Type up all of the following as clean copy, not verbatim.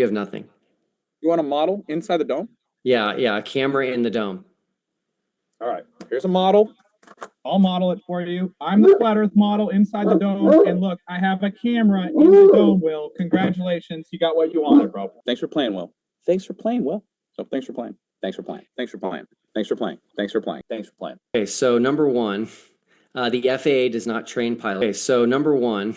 You have nothing. You want a model inside the dome? Yeah, a camera in the dome. All right, here's a model. I'll model it for you. I'm the flat Earth model inside the dome, and look, I have a camera in the dome, Will. Congratulations, you got what you wanted, bro. Thanks for playing, Will. Thanks for playing, Will. So thanks for playing. Thanks for playing. Thanks for playing. Thanks for playing. Thanks for playing. Thanks for playing. Okay, so number one, the FAA does not train pilots. Okay, so number one,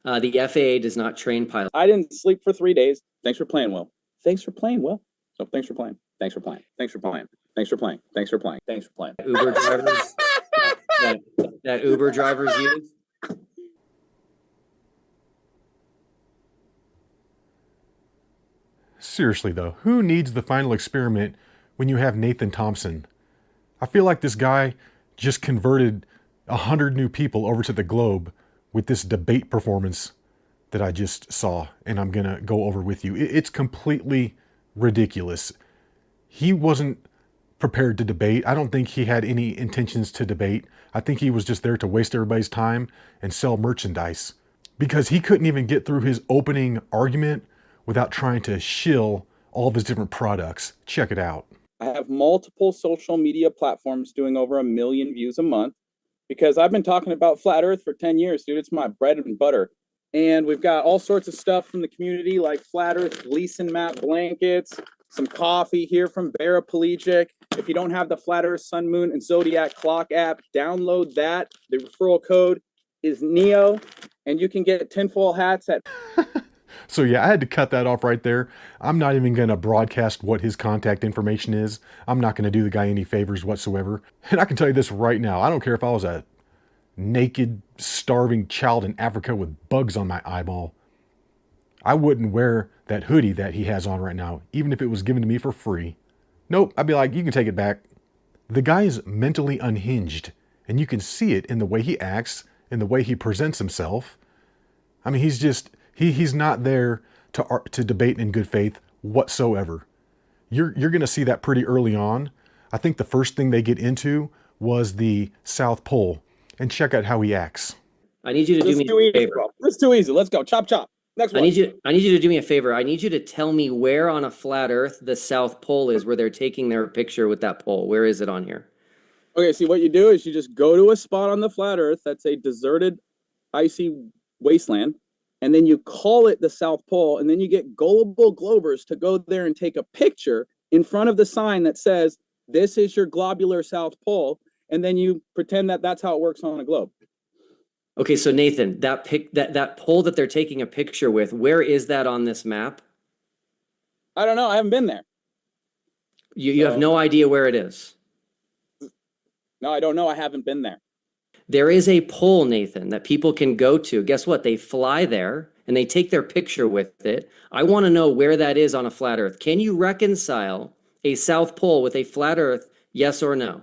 the FAA does not train pilots. I didn't sleep for 3 days. Thanks for playing, Will. Thanks for playing, Will. So thanks for playing. Thanks for playing. Thanks for playing. Thanks for playing. Thanks for playing. Thanks for playing. Uber drivers that Uber drivers use. Seriously though, who needs the final experiment when you have Nathan Thompson? I feel like this guy just converted 100 new people over to the globe with this debate performance that I just saw, and I'm gonna go over with you. It's completely ridiculous. He wasn't prepared to debate. I don't think he had any intentions to debate. I think he was just there to waste everybody's time and sell merchandise, because he couldn't even get through his opening argument without trying to shill all of his different products. Check it out. I have multiple social media platforms doing over 1 million views a month because I've been talking about flat Earth for 10 years, dude. It's my bread and butter. And we've got all sorts of stuff from the community, like flat Earth Gleason map blankets, some coffee here from Paraplegic. If you don't have the Flat Earth, Sun, Moon, and Zodiac Clock app, download that. The referral code is NEO, and you can get tinfoil hats at... So yeah, I had to cut that off right there. I'm not even going to broadcast what his contact information is. I'm not going to do the guy any favors whatsoever. And I can tell you this right now. I don't care if I was a naked, starving child in Africa with bugs on my eyeball. I wouldn't wear that hoodie that he has on right now, even if it was given to me for free. Nope, I'd be like, you can take it back. The guy is mentally unhinged, and you can see it in the way he acts, in the way he presents himself. I mean, he's just... He's not there to debate in good faith whatsoever. You're going to see that pretty early on. I think the first thing they get into was the South Pole, and check out how he acts. I need you to do me a favor. This is too easy. Let's go. Chop, chop. Next one. I need you to do me a favor. I need you to tell me where on a flat Earth the South Pole is, where they're taking their picture with that pole. Where is it on here? Okay, see, what you do is you just go to a spot on the flat Earth that's a deserted, icy wasteland, and then you call it the South Pole, and then you get gullible globers to go there and take a picture in front of the sign that says, this is your globular South Pole, and then you pretend that that's how it works on a globe. Okay, so Nathan, that pole that they're taking a picture with, where is that on this map? I don't know. I haven't been there. You have no idea where it is? No, I don't know. I haven't been there. There is a pole, Nathan, that people can go to. Guess what? They fly there and they take their picture with it. I want to know where that is on a flat Earth. Can you reconcile a South Pole with a flat Earth? Yes or no?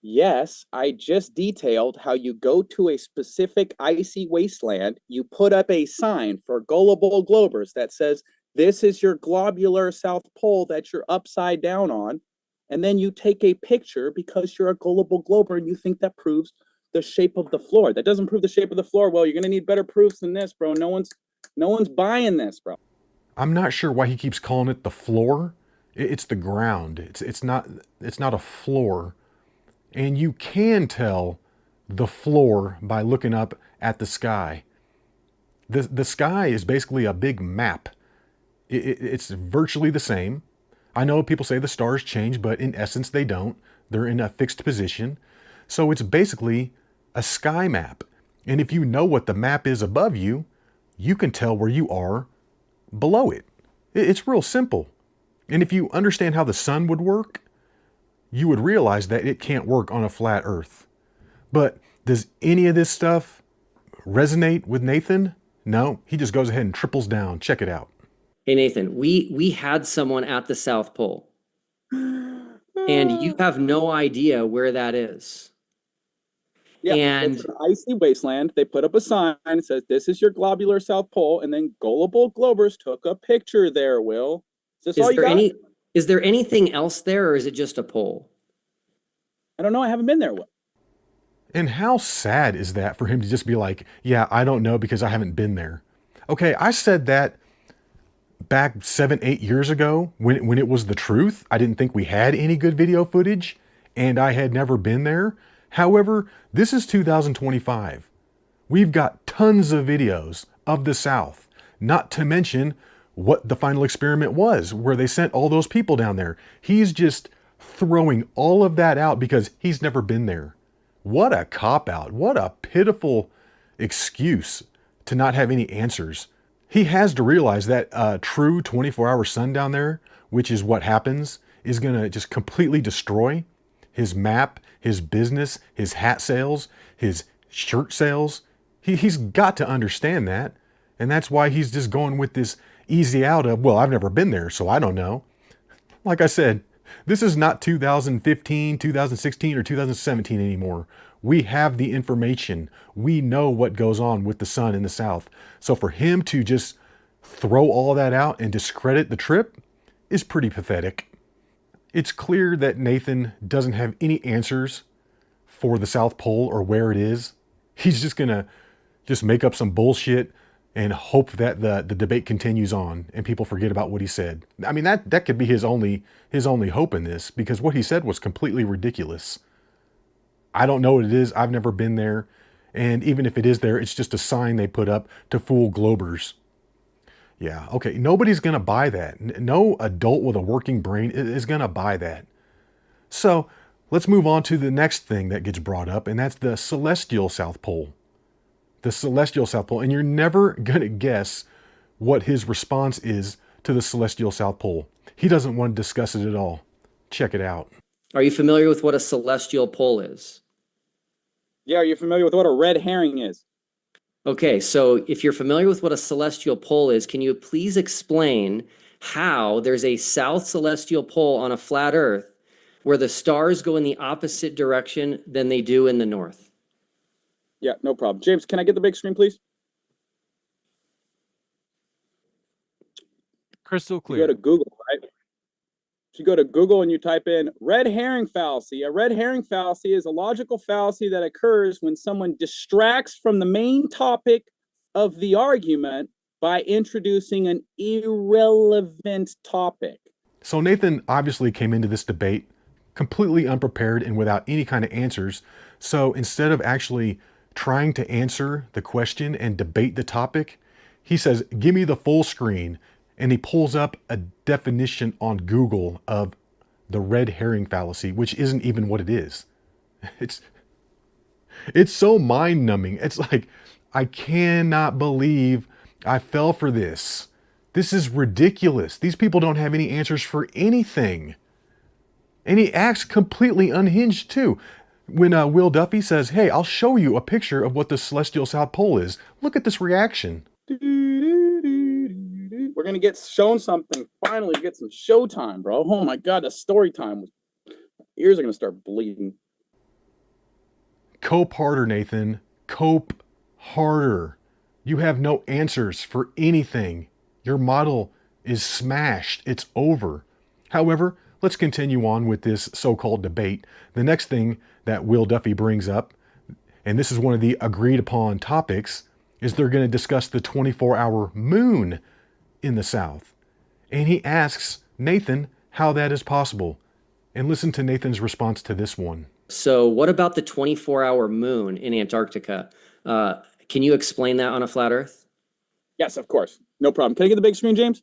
Yes, I just detailed how you go to a specific icy wasteland, you put up a sign for gullible globers that says, this is your globular South Pole that you're upside down on. And then you take a picture because you're a gullible glober and you think that proves the shape of the floor. That doesn't prove the shape of the floor. Well, you're going to need better proofs than this, bro. No one's buying this, bro. I'm not sure why he keeps calling it the floor. It's the ground. It's not a floor. And you can tell the floor by looking up at the sky. The sky is basically a big map. It's virtually the same. I know people say the stars change, but in essence they don't. They're in a fixed position. So it's basically a sky map. And if you know what the map is above you, you can tell where you are below it. It's real simple. And if you understand how the sun would work, you would realize that it can't work on a flat Earth. But does any of this stuff resonate with Nathan? No, he just goes ahead and triples down. Check it out. Hey, Nathan, we had someone at the South Pole, and you have no idea where that is. Yeah, and it's an icy wasteland. They put up a sign that says, this is your globular South Pole, and then gullible globers took a picture there, Will. Is this all you got? Is there anything else there, or is it just a pole? I don't know. I haven't been there, Will. And how sad is that for him to just be like, yeah, I don't know because I haven't been there. Okay, I said that back 7, 8 years ago when it was the truth. I didn't think we had any good video footage, and I had never been there. However, this is 2025. We've got tons of videos of the South, not to mention what the final experiment was, where they sent all those people down there. He's just throwing all of that out because he's never been there. What a cop-out. What a pitiful excuse to not have any answers. He has to realize that a true 24-hour sun down there, which is what happens, is going to just completely destroy his map, his business, his hat sales, his shirt sales. He's got to understand that. And that's why he's just going with this easy out of, well, I've never been there, so I don't know. Like I said, this is not 2015, 2016, or 2017 anymore. We have the information. We know what goes on with the sun in the South. So for him to just throw all that out and discredit the trip is pretty pathetic. It's clear that Nathan doesn't have any answers for the South Pole or where it is. He's just gonna make up some bullshit and hope that the debate continues on and people forget about what he said. I mean, that could be his only hope in this, because what he said was completely ridiculous. I don't know what it is. I've never been there. And even if it is there, it's just a sign they put up to fool Globers. Yeah, okay. Nobody's going to buy that. No adult with a working brain is going to buy that. So let's move on to the next thing that gets brought up, and that's the celestial South Pole. The celestial South Pole. And you're never going to guess what his response is to the celestial South Pole. He doesn't want to discuss it at all. Check it out. Are you familiar with what a celestial pole is? Yeah, are you familiar with what a red herring is? Okay, so if you're familiar with what a celestial pole is, can you please explain how there's a south celestial pole on a flat Earth where the stars go in the opposite direction than they do in the north? Yeah, no problem. James, can I get the big screen, please? Crystal You clear. go to Google, right? So you go to Google and you type in red herring fallacy. A red herring fallacy is a logical fallacy that occurs when someone distracts from the main topic of the argument by introducing an irrelevant topic. So Nathan obviously came into this debate completely unprepared and without any kind of answers. So instead of actually trying to answer the question and debate the topic, he says, give me the full screen. And he pulls up a definition on Google of the red herring fallacy, which isn't even what it is. It's so mind-numbing. It's like, I cannot believe I fell for this. This is ridiculous. These people don't have any answers for anything. And he acts completely unhinged too. When Will Duffy says, hey, I'll show you a picture of what the celestial South Pole is. Look at this reaction. We're going to get shown something. Finally get some showtime, bro. Oh my God, the story time. Ears are going to start bleeding. Cope harder, Nathan. Cope harder. You have no answers for anything. Your model is smashed. It's over. However, let's continue on with this so-called debate. The next thing that Will Duffy brings up, and this is one of the agreed upon topics, is they're going to discuss the 24-hour moon in the South. And he asks Nathan how that is possible. And listen to Nathan's response to this one. So what about the 24-hour moon in Antarctica? Can you explain that on a flat Earth? Yes, of course. No problem. Can I get the big screen, James?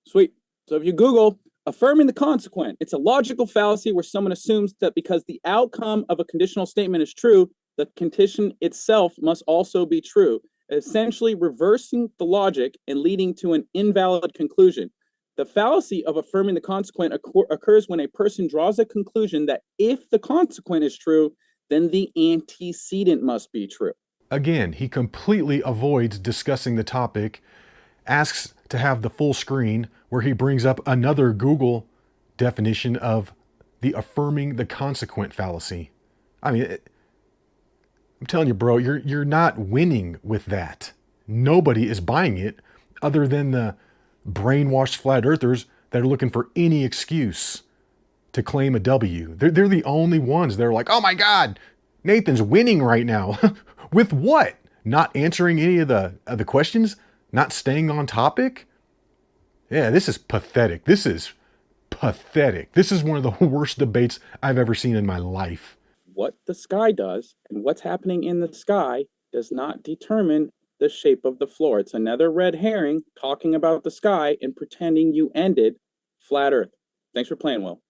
Sweet. So if you Google affirming the consequent, it's a logical fallacy where someone assumes that because the outcome of a conditional statement is true, the condition itself must also be true, essentially reversing the logic and leading to an invalid conclusion. The fallacy of affirming the consequent occurs when a person draws a conclusion that if the consequent is true, then the antecedent must be true. Again, he completely avoids discussing the topic, asks to have the full screen, where he brings up another Google definition of the affirming the consequent fallacy. I mean, I'm telling you, bro, you're not winning with that. Nobody is buying it other than the brainwashed flat earthers that are looking for any excuse to claim a W. They're the only ones that are like, oh my God, Nathan's winning right now. With what? Not answering any of the questions not staying on topic. Yeah, this is pathetic. This is pathetic. This is one of the worst debates I've ever seen in my life. What the sky does and what's happening in the sky does not determine the shape of the floor. It's another red herring talking about the sky and pretending you ended flat Earth. Thanks for playing, Will.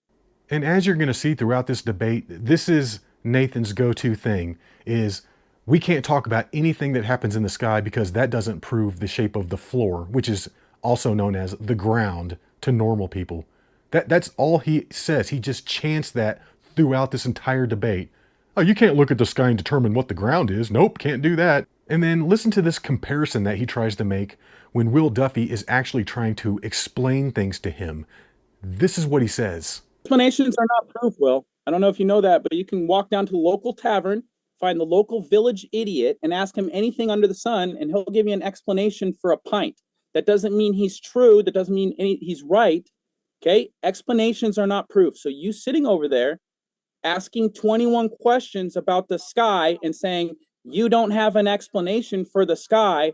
And as you're going to see throughout this debate, this is Nathan's go-to thing is we can't talk about anything that happens in the sky because that doesn't prove the shape of the floor, which is also known as the ground to normal people. That's all he says. He just chants that throughout this entire debate. Oh, you can't look at the sky and determine what the ground is. Nope, can't do that. And then listen to this comparison that he tries to make when Will Duffy is actually trying to explain things to him. This is what he says. Explanations are not proof, Will. I don't know if you know that, but you can walk down to the local tavern, find the local village idiot, and ask him anything under the sun, and he'll give you an explanation for a pint. That doesn't mean he's true. That doesn't mean he's right. Okay? Explanations are not proof. So you sitting over there asking 21 questions about the sky and saying you don't have an explanation for the sky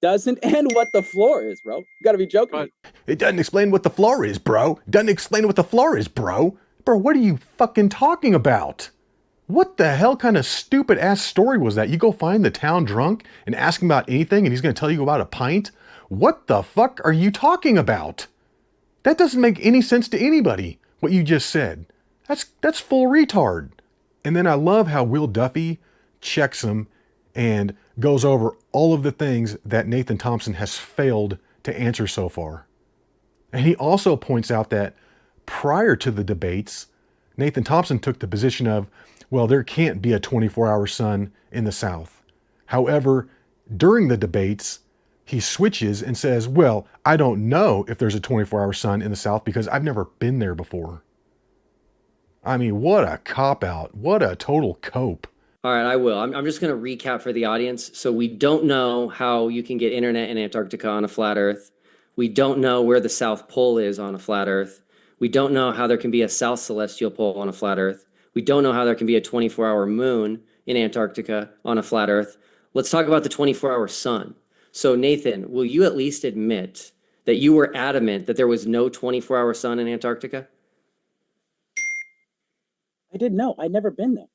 doesn't end what the floor is, bro. You gotta be joking. It doesn't explain what the floor is, bro. Doesn't explain what the floor is, bro. Bro, what are you fucking talking about? What the hell kind of stupid ass story was that? You go find the town drunk and ask him about anything and he's gonna tell you about a pint? What the fuck are you talking about? That doesn't make any sense to anybody, what you just said. That's full retard. And then I love how Will Duffy checks him and goes over all of the things that Nathan Thompson has failed to answer so far. And he also points out that prior to the debates, Nathan Thompson took the position of, well, there can't be a 24-hour sun in the South. However, during the debates, he switches and says, well, I don't know if there's a 24-hour sun in the South because I've never been there before. I mean, what a cop-out. What a total cope. All right, I will. I'm just going to recap for the audience. So we don't know how you can get internet in Antarctica on a flat Earth. We don't know where the South Pole is on a flat Earth. We don't know how there can be a South Celestial Pole on a flat Earth. We don't know how there can be a 24-hour moon in Antarctica on a flat Earth. Let's talk about the 24-hour sun. So Nathan, will you at least admit that you were adamant that there was no 24-hour sun in Antarctica? I didn't know. I'd never been there.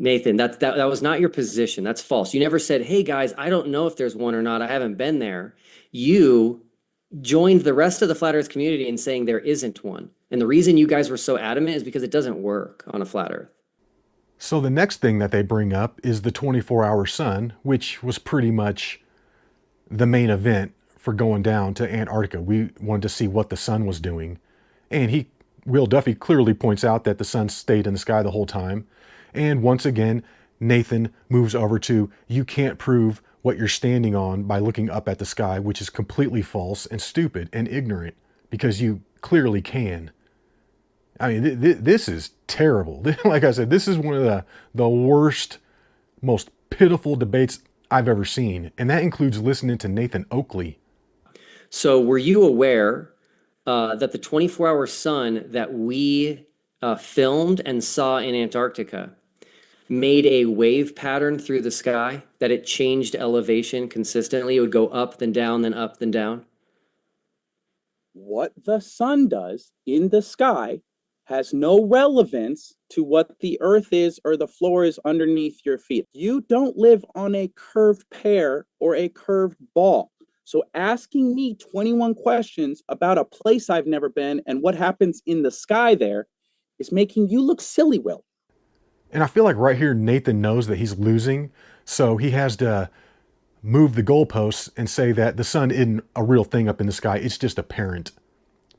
Nathan, that was not your position. That's false. You never said, hey guys, I don't know if there's one or not. I haven't been there. You joined the rest of the flat Earth community in saying there isn't one. And the reason you guys were so adamant is because it doesn't work on a flat Earth. So the next thing that they bring up is the 24-hour sun, which was pretty much the main event for going down to Antarctica. We wanted to see what the sun was doing. And Will Duffy clearly points out that the sun stayed in the sky the whole time. And once again, Nathan moves over to, you can't prove what you're standing on by looking up at the sky, which is completely false and stupid and ignorant, because you clearly can. I mean, this is terrible. Like I said, this is one of the worst, most pitiful debates I've ever seen. And that includes listening to Nathan Oakley. So were you aware that the 24-hour sun that we filmed and saw in Antarctica made a wave pattern through the sky, that it changed elevation consistently? It would go up, then down, then up, then down. What the sun does in the sky has no relevance to what the earth is or the floor is underneath your feet. You don't live on a curved pear or a curved ball. So asking me 21 questions about a place I've never been and what happens in the sky there is making you look silly, Will. And I feel like right here, Nathan knows that he's losing. So he has to move the goalposts and say that the sun isn't a real thing up in the sky. It's just apparent.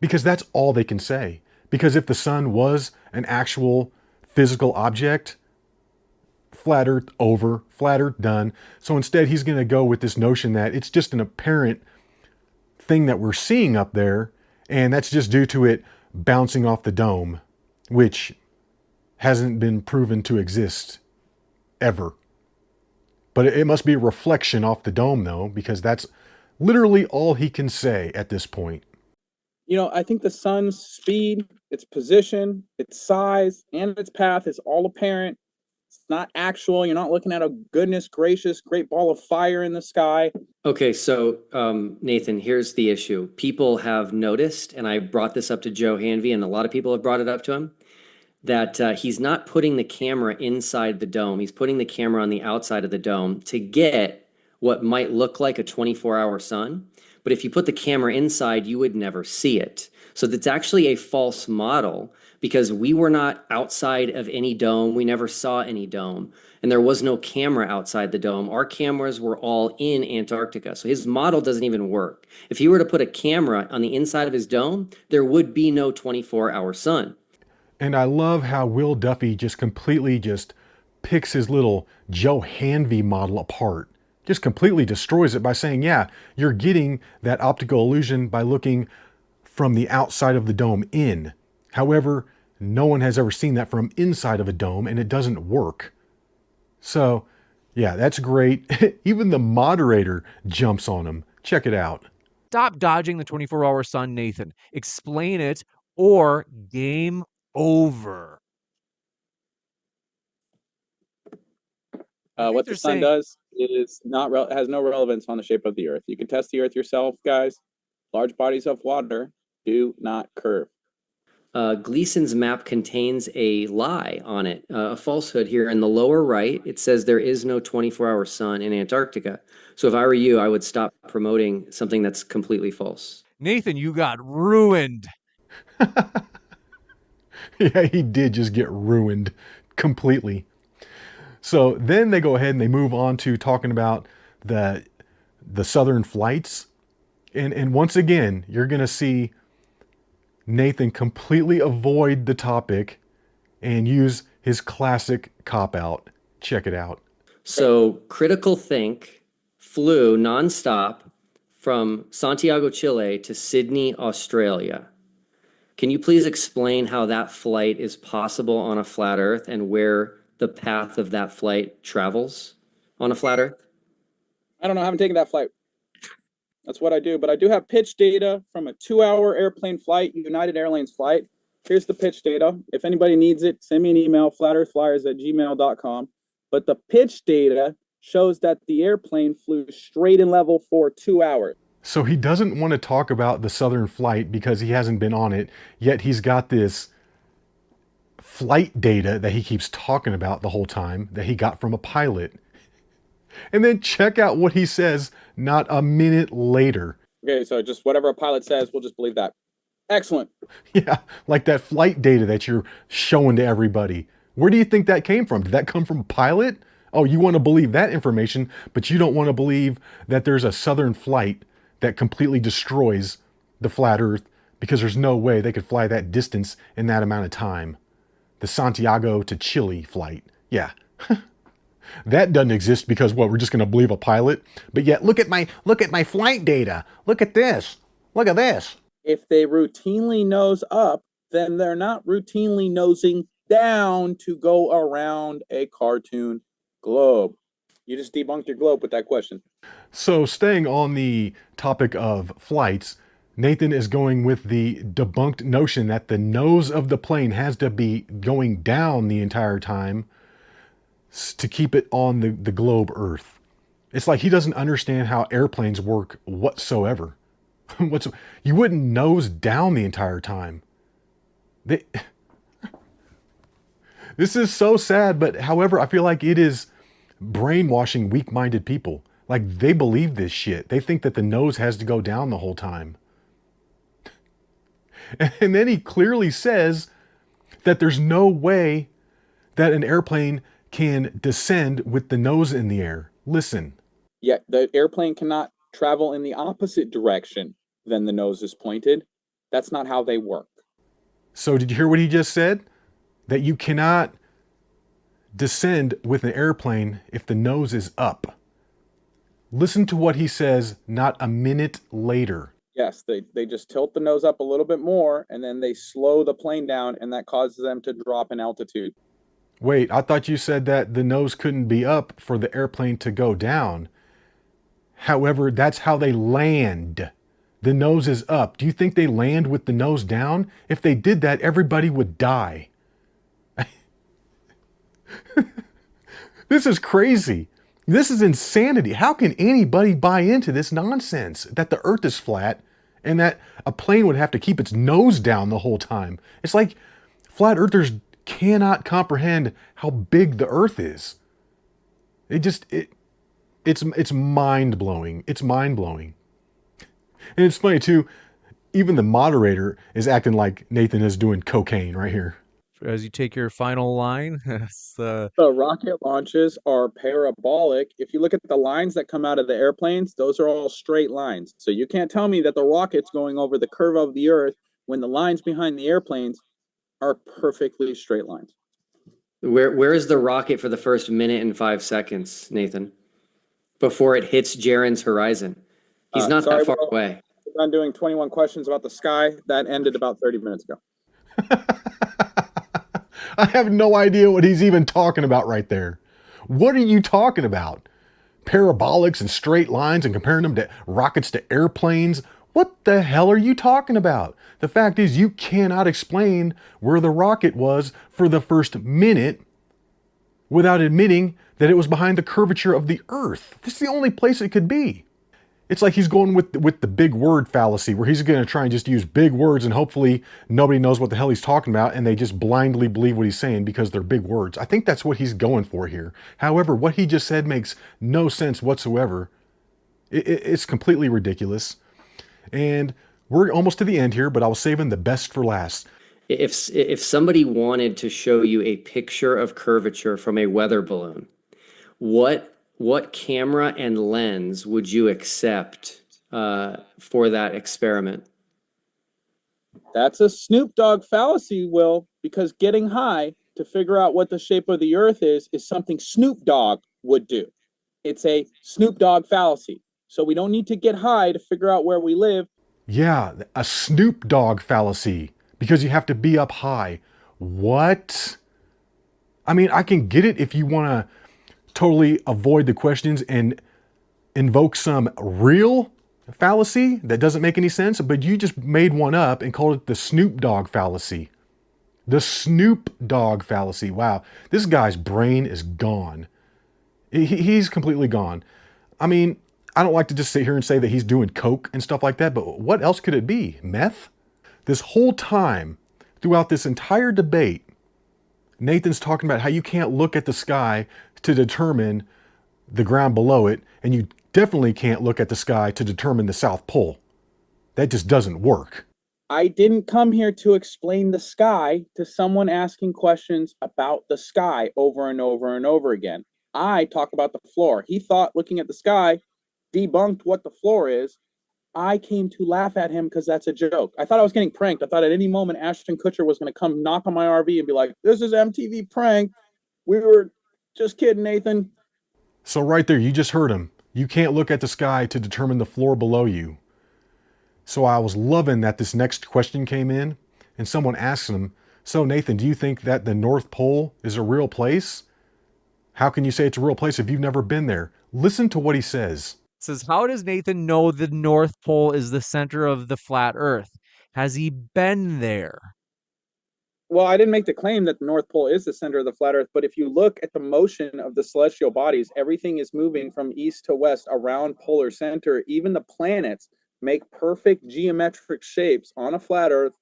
Because that's all they can say. Because if the sun was an actual physical object, flat Earth over, flat Earth done. So instead, he's going to go with this notion that it's just an apparent thing that we're seeing up there. And that's just due to it bouncing off the dome, which hasn't been proven to exist ever. But it must be a reflection off the dome, though, because that's literally all he can say at this point. You know, I think the sun's speed, its position, its size, and its path is all apparent. It's not actual. You're not looking at a goodness gracious great ball of fire in the sky. Okay, so Nathan, here's the issue. People have noticed, and I brought this up to Joe Hanvey, and a lot of people have brought it up to him, that he's not putting the camera inside the dome. He's putting the camera on the outside of the dome to get what might look like a 24-hour sun. But if you put the camera inside, you would never see it. So that's actually a false model because we were not outside of any dome. We never saw any dome. And there was no camera outside the dome. Our cameras were all in Antarctica. So his model doesn't even work. If he were to put a camera on the inside of his dome, there would be no 24-hour sun. And I love how Will Duffy just completely just picks his little Joe Hanvey model apart. Just completely destroys it by saying, yeah, you're getting that optical illusion by looking from the outside of the dome in. However, no one has ever seen that from inside of a dome, and it doesn't work. So, yeah, that's great. Even the moderator jumps on him. Check it out. Stop dodging the 24-hour sun, Nathan. Explain it, or game over. What the they're sun saying- does is not has no relevance on the shape of the Earth. You can test the Earth yourself, guys. Large bodies of water do not curve. Gleason's map contains a lie on it, a falsehood here. In the lower right, it says there is no 24-hour sun in Antarctica. So if I were you, I would stop promoting something that's completely false. Nathan, you got ruined. Yeah, he did just get ruined completely. So then they go ahead and they move on to talking about the southern flights. And once again, you're going to see Nathan completely avoid the topic and use his classic cop-out. Check it out. So Critical Think flew nonstop from Santiago, Chile to Sydney, Australia. Can you please explain how that flight is possible on a flat Earth and where the path of that flight travels on a flat Earth? I don't know. I haven't taken that flight. That's what I do. But I do have pitch data from a 2-hour airplane flight, United Airlines flight. Here's the pitch data. If anybody needs it, send me an email, flatearthflyers@gmail.com. But the pitch data shows that the airplane flew straight and level for 2 hours. So he doesn't want to talk about the southern flight because he hasn't been on it, yet he's got this flight data that he keeps talking about the whole time that he got from a pilot. And then check out what he says not a minute later. Okay, so just whatever a pilot says, we'll just believe that. Excellent. Yeah, like that flight data that you're showing to everybody. Where do you think that came from? Did that come from a pilot? Oh, you want to believe that information, but you don't want to believe that there's a southern flight that completely destroys the flat Earth because there's no way they could fly that distance in that amount of time. The Santiago to Chile flight. Yeah. That doesn't exist because what, we're just going to believe a pilot? But yet look at my flight data. Look at this. Look at this. If they routinely nose up, then they're not routinely nosing down to go around a cartoon globe. You just debunked your globe with that question. So staying on the topic of flights, Nathan is going with the debunked notion that the nose of the plane has to be going down the entire time to keep it on the globe Earth. It's like he doesn't understand how airplanes work whatsoever. You wouldn't nose down the entire time. This is so sad, but however, I feel like it is brainwashing weak-minded people. Like, they believe this shit. They think that the nose has to go down the whole time. And then he clearly says that there's no way that an airplane can descend with the nose in the air. Listen. Yeah, the airplane cannot travel in the opposite direction than the nose is pointed. That's not how they work. So did you hear what he just said? That you cannot descend with an airplane if the nose is up. Listen to what he says not a minute later. Yes, they just tilt the nose up a little bit more, and then they slow the plane down, and that causes them to drop in altitude. Wait, I thought you said that the nose couldn't be up for the airplane to go down. However, that's how they land. The nose is up. Do you think they land with the nose down? If they did that, everybody would die. This is crazy. This is insanity. How can anybody buy into this nonsense that the earth is flat and that a plane would have to keep its nose down the whole time? It's like flat earthers cannot comprehend how big the earth is. It's mind-blowing. It's mind-blowing. And it's funny too, even the moderator is acting like Nathan is doing cocaine right here. As you take your final line, The rocket launches are parabolic. If you look at the lines that come out of the airplanes, those are all straight lines. So you can't tell me that the rocket's going over the curve of the earth when the lines behind the airplanes are perfectly straight lines. Where is the rocket for the first minute and 5 seconds, Nathan? Before it hits Jaren's horizon. He's not sorry, that far Will. away. I'm doing 21 questions about the sky. That ended about 30 minutes ago. I have no idea what he's even talking about right there. What are you talking about? Parabolics and straight lines and comparing them to rockets to airplanes? What the hell are you talking about? The fact is, you cannot explain where the rocket was for the first minute without admitting that it was behind the curvature of the earth. This is the only place it could be. It's like he's going with the big word fallacy, where he's going to try and just use big words and hopefully nobody knows what the hell he's talking about and they just blindly believe what he's saying because they're big words. I think that's what he's going for here. However, what he just said makes no sense whatsoever. It's completely ridiculous. And we're almost to the end here, but I was saving the best for last. If somebody wanted to show you a picture of curvature from a weather balloon, what camera and lens would you accept for that experiment? That's a Snoop Dogg fallacy, Will, because getting high to figure out what the shape of the earth is something Snoop Dogg would do. It's a Snoop Dogg fallacy. So we don't need to get high to figure out where we live. Yeah, a Snoop Dogg fallacy, because you have to be up high. What? I mean, I can get it if you want to totally avoid the questions and invoke some real fallacy that doesn't make any sense, but you just made one up and called it the Snoop Dogg fallacy. The Snoop Dogg fallacy. Wow, this guy's brain is gone. He's completely gone. I mean, I don't like to just sit here and say that he's doing coke and stuff like that, but what else could it be? Meth? This whole time, throughout this entire debate, Nathan's talking about how you can't look at the sky to determine the ground below it, and you definitely can't look at the sky to determine the South Pole. That just doesn't work. I didn't come here to explain the sky to someone asking questions about the sky over and over and over again. I talk about the floor. He thought looking at the sky debunked what the floor is. I came to laugh at him because that's a joke. I thought I was getting pranked. I thought at any moment Ashton Kutcher was going to come knock on my RV and be like, "This is MTV prank. We were just kidding, Nathan." So right there, you just heard him. You can't look at the sky to determine the floor below you. So I was loving that this next question came in and someone asked him, "So Nathan, do you think that the North Pole is a real place? How can you say it's a real place if you've never been there?" Listen to what he says. it says, how does Nathan know the North Pole is the center of the flat Earth? Has he been there? Well, I didn't make the claim that the North Pole is the center of the flat Earth, but if you look at the motion of the celestial bodies, everything is moving from east to west around polar center. Even the planets make perfect geometric shapes on a flat Earth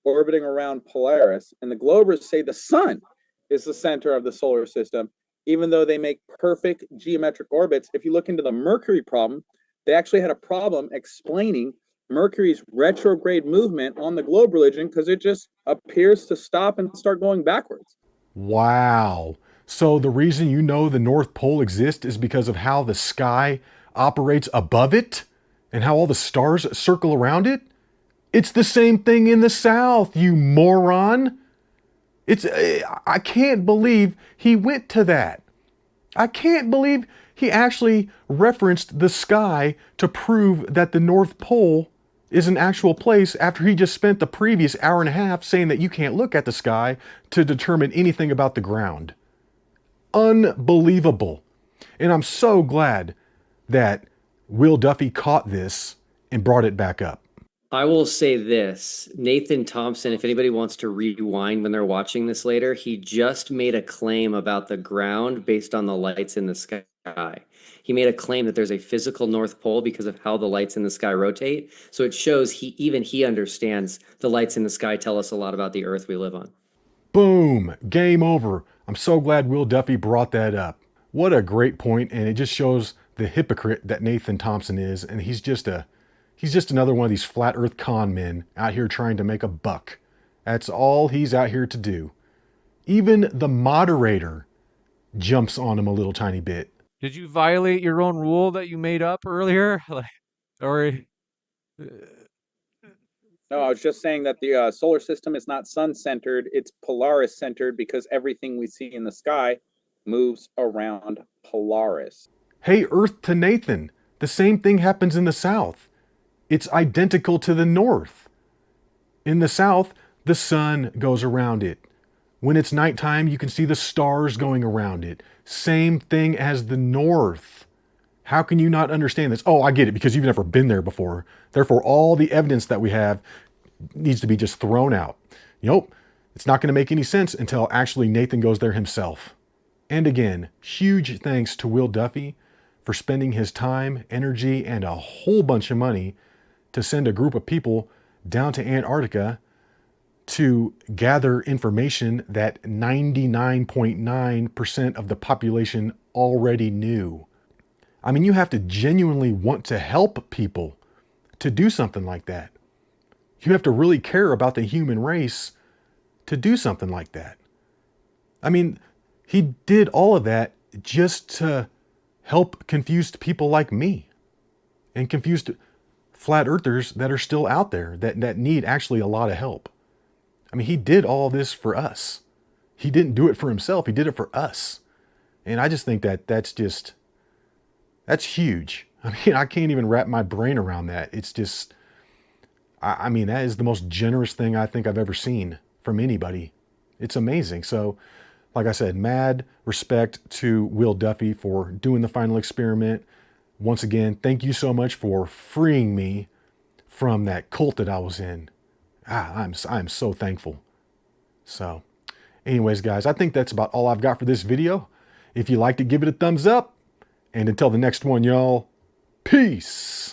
orbiting around Polaris. And the Globers say the sun is the center of the solar system, even though they make perfect geometric orbits. If you look into the Mercury problem, they actually had a problem explaining Mercury's retrograde movement on the globe religion because it just appears to stop and start going backwards. Wow. So the reason you know the North Pole exists is because of how the sky operates above it and how all the stars circle around it? It's the same thing in the South, you moron. I can't believe he went to that. I can't believe he actually referenced the sky to prove that the North Pole is an actual place after he just spent the previous hour and a half saying that you can't look at the sky to determine anything about the ground. Unbelievable. And I'm so glad that Will Duffy caught this and brought it back up. I will say this, Nathan Thompson, if anybody wants to rewind when they're watching this later, he just made a claim about the ground based on the lights in the sky. He made a claim that there's a physical North Pole because of how the lights in the sky rotate. So it shows he understands the lights in the sky tell us a lot about the earth we live on. Boom, game over. I'm so glad Will Duffy brought that up. What a great point, and it just shows the hypocrite that Nathan Thompson is, and he's just another one of these flat earth con men out here trying to make a buck. That's all he's out here to do. Even the moderator jumps on him a little tiny bit. Did you violate your own rule that you made up earlier? Or No, I was just saying that the solar system is not sun-centered, it's Polaris-centered because everything we see in the sky moves around Polaris. Hey, Earth to Nathan, the same thing happens in the South. It's identical to the North. In the South, the sun goes around it. When it's nighttime, you can see the stars going around it. Same thing as the North. How can you not understand this? Oh, I get it, because you've never been there before. Therefore, all the evidence that we have needs to be just thrown out. Nope, it's not going to make any sense until actually Nathan goes there himself. And again, huge thanks to Will Duffy for spending his time, energy, and a whole bunch of money to send a group of people down to Antarctica to gather information that 99.9% of the population already knew. I mean, you have to genuinely want to help people to do something like that. You have to really care about the human race to do something like that. I mean, he did all of that just to help confused people like me and confused flat earthers that are still out there that need actually a lot of help. I mean, he did all this for us. He didn't do it for himself. He did it for us. And I just think that's huge. I mean, I can't even wrap my brain around that. It's just, I mean, that is the most generous thing I think I've ever seen from anybody. It's amazing. So, like I said, mad respect to Will Duffy for doing the final experiment. Once again, thank you so much for freeing me from that cult that I was in. I'm so thankful. So, anyways, guys, I think that's about all I've got for this video. If you liked it, give it a thumbs up. And until the next one, y'all, peace.